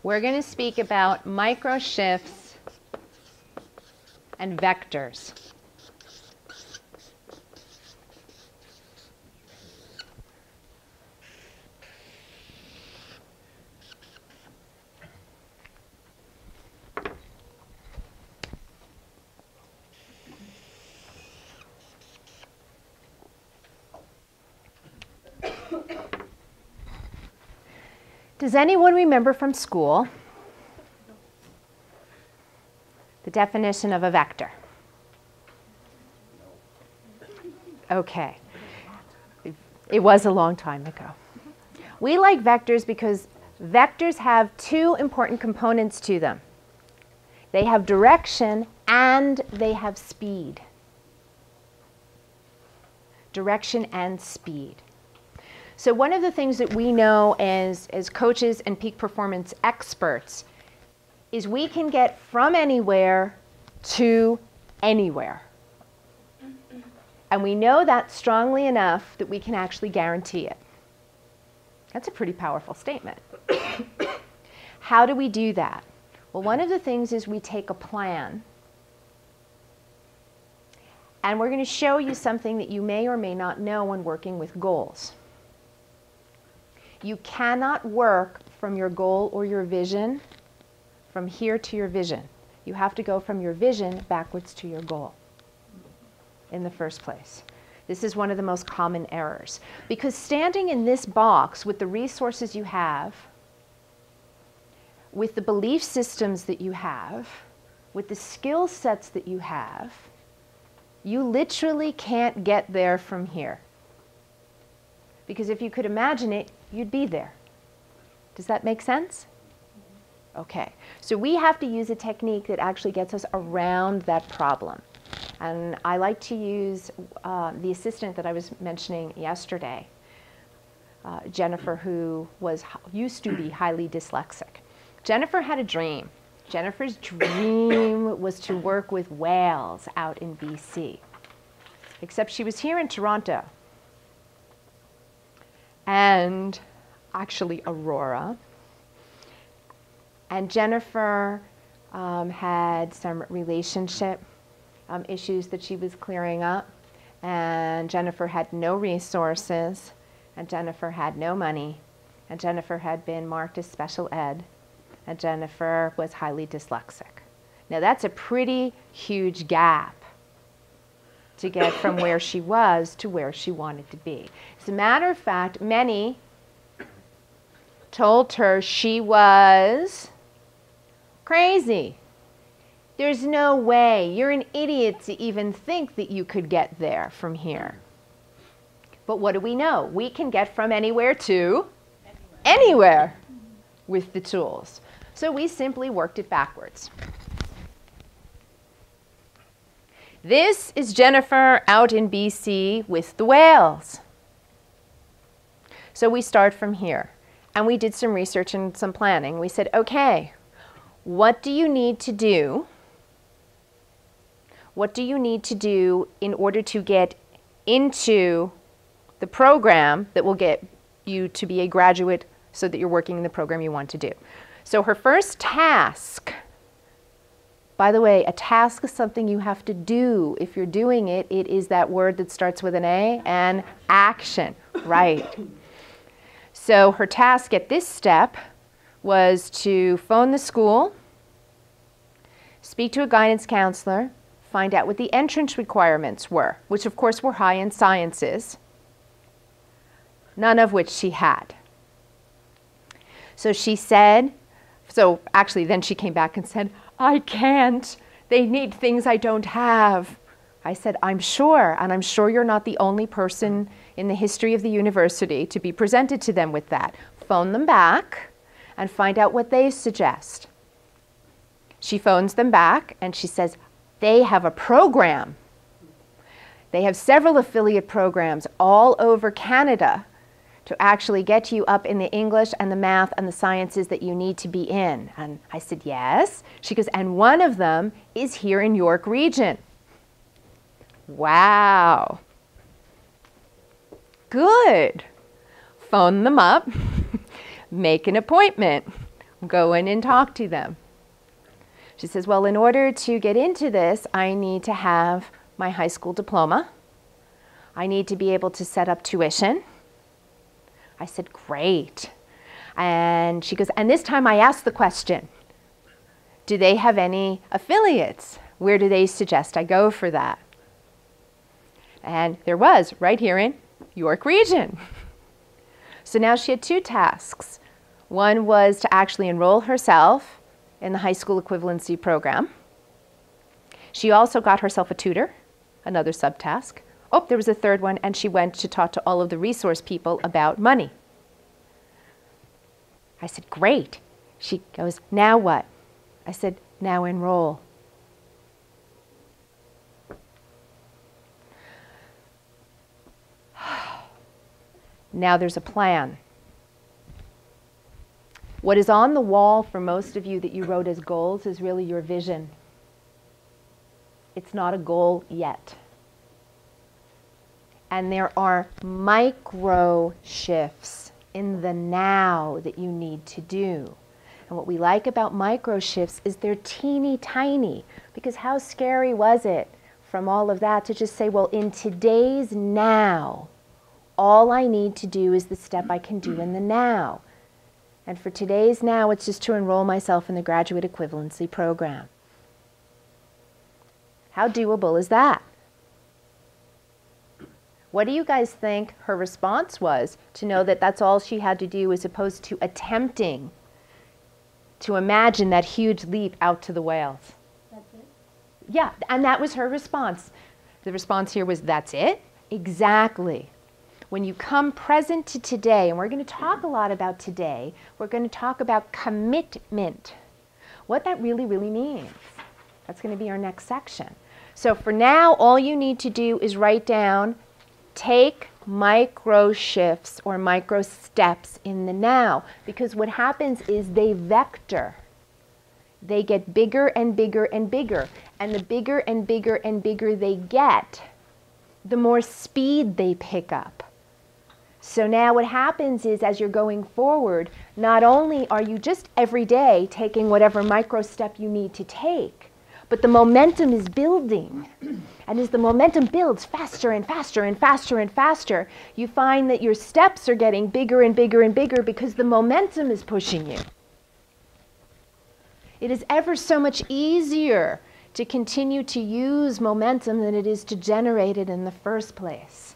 We're going to speak about microshifts and vectors. Does anyone remember from school the definition of a vector? Okay. It was a long time ago. We like vectors because vectors have two important components to them. They have direction and they have speed. Direction and speed. So one of the things that we know as coaches and peak performance experts is we can get from anywhere to anywhere. And we know that strongly enough that we can actually guarantee it. That's a pretty powerful statement. How do we do that? Well, one of the things is we take a plan. And we're going to show you something that you may or may not know when working with goals. You cannot work from your goal or your vision from here to your vision. You have to go from your vision backwards to your goal in the first place. This is one of the most common errors. Because standing in this box with the resources you have, with the belief systems that you have, with the skill sets that you have, you literally can't get there from here. Because if you could imagine it, you'd be there. Does that make sense? Okay. So we have to use a technique that actually gets us around that problem. And I like to use the assistant that I was mentioning yesterday, Jennifer, who used to be highly dyslexic. Jennifer had a dream. Jennifer's dream was to work with whales out in BC. Except she was here in Toronto. And actually Aurora. And Jennifer had some relationship issues that she was clearing up. And Jennifer had no resources. And Jennifer had no money. And Jennifer had been marked as special ed. And Jennifer was highly dyslexic. Now that's a pretty huge gap to get from where she was to where she wanted to be. As a matter of fact, many told her she was crazy. There's no way. You're an idiot to even think that you could get there from here. But what do we know? We can get from anywhere to anywhere with the tools. So we simply worked it backwards. This is Jennifer out in BC with the whales. So we start from here. And we did some research and some planning. We said, okay, what do you need to do? What do you need to do in order to get into the program that will get you to be a graduate so that you're working in the program you want to do? So her first task, by the way, a task is something you have to do. If you're doing it, it is that word that starts with an A, and action, right? So her task at this step was to phone the school, speak to a guidance counselor, find out what the entrance requirements were, which of course were high in sciences, none of which she had. So she said, so actually then she came back and said, I can't. They need things I don't have. I said, I'm sure, and I'm sure you're not the only person in the history of the university to be presented to them with that. Phone them back and find out what they suggest. She phones them back and she says, they have a program. They have several affiliate programs all over Canada to actually get you up in the English and the math and the sciences that you need to be in. And I said, yes. She goes, and one of them is here in York Region. Wow. Good. Phone them up, make an appointment. Go in and talk to them. She says, well, in order to get into this, I need to have my high school diploma. I need to be able to set up tuition. I said, great. And she goes, and this time I asked the question, do they have any affiliates? Where do they suggest I go for that? And there was, right here in York Region. So now she had two tasks. One was to actually enroll herself in the high school equivalency program. She also got herself a tutor, another subtask. Oh, there was a third one, and she went to talk to all of the resource people about money. I said, great. She goes, now what? I said, now enroll. Now there's a plan. What is on the wall for most of you that you wrote as goals is really your vision. It's not a goal yet. And there are micro shifts in the now that you need to do. And what we like about micro shifts is they're teeny tiny, because how scary was it from all of that to just say, well, in today's now, all I need to do is the step I can do in the now. And for today's now, it's just to enroll myself in the graduate equivalency program. How doable is that? What do you guys think her response was to know that that's all she had to do, as opposed to attempting to imagine that huge leap out to the whales? That's it? Yeah, and that was her response. The response here was, that's it? Exactly. When you come present to today, and we're going to talk a lot about today, we're going to talk about commitment. What that really, really means. That's going to be our next section. So for now, all you need to do is write down, take micro shifts or micro steps in the now. Because what happens is they vector. They get bigger and bigger and bigger. And the bigger and bigger and bigger they get, the more speed they pick up. So now what happens is, as you're going forward, not only are you just every day taking whatever micro step you need to take, but the momentum is building. And as the momentum builds faster and faster and faster and faster, you find that your steps are getting bigger and bigger and bigger because the momentum is pushing you. It is ever so much easier to continue to use momentum than it is to generate it in the first place.